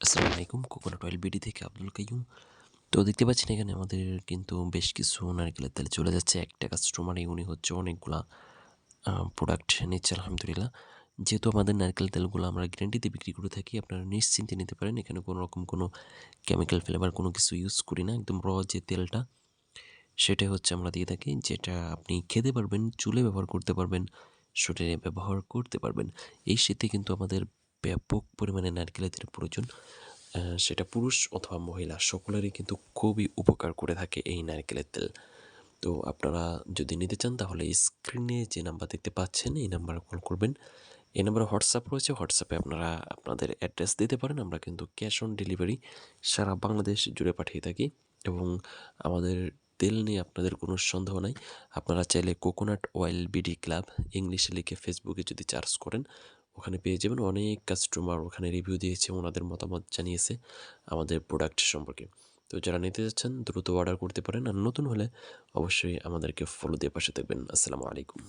আসসালামু আলাইকুম। Coconut oil BD থেকে আব্দুল কাইয়ুম। তো দেখতে পাচ্ছেন এখানে আমাদের কিন্তু বেশ কিছু নারকেলের তেল চলে যাচ্ছে। একটা কাস্টমারই উনি হচ্ছে অনেকগুলা প্রোডাক্ট নিচ্ছে আলহামদুলিল্লাহ। যেহেতু আমাদের নারকেল তেলগুলো আমরা গ্যারান্টিতে বিক্রি করে থাকি, আপনারা নিশ্চিন্তে নিতে পারেন। এখানে কোনো রকম কোনো কেমিক্যাল ফ্লেভার কোনো কিছু ইউজ করি না। একদম যে তেলটা সেটাই হচ্ছে আমরা দিয়ে থাকি, যেটা আপনি খেতে পারবেন, চুলে ব্যবহার করতে পারবেন, শরীরে ব্যবহার করতে পারবেন। এই শীতে কিন্তু আমাদের ব্যাপক পরিমাণে নারকেলের তেলের প্রয়োজন। সেটা পুরুষ অথবা মহিলা সকলেরই কিন্তু খুবই উপকার করে থাকে এই নারকেলের তেল। তো আপনারা যদি নিতে চান তাহলে স্ক্রিনে যে নাম্বার দেখতে পাচ্ছেন এই নাম্বারে কল করবেন। এই নাম্বারে হোয়াটসঅ্যাপ রয়েছে, হোয়াটসঅ্যাপে আপনারা আপনাদের অ্যাড্রেস দিতে পারেন। আমরা কিন্তু ক্যাশ অন ডেলিভারি সারা বাংলাদেশ জুড়ে পাঠিয়ে থাকি এবং আমাদের তেল নিয়ে আপনাদের কোনো সন্দেহ নাই। আপনারা চাইলে কোকোনাট অয়েল বিডি ক্লাব ইংলিশে লিখে ফেসবুকে যদি সার্চ করেন ওখানে পেয়ে যাবেন। অনেক কাস্টমার ওখানে রিভিউ দিয়েছে, ওনাদের মতামত জানিয়েছে আমাদের প্রোডাক্ট সম্পর্কে। তো যারা নিতে যাচ্ছেন দ্রুত অর্ডার করতে পারেন, আর নতুন হলে অবশ্যই আমাদেরকে ফলো দিয়ে পাশে থাকবেন। আসসালামু আলাইকুম।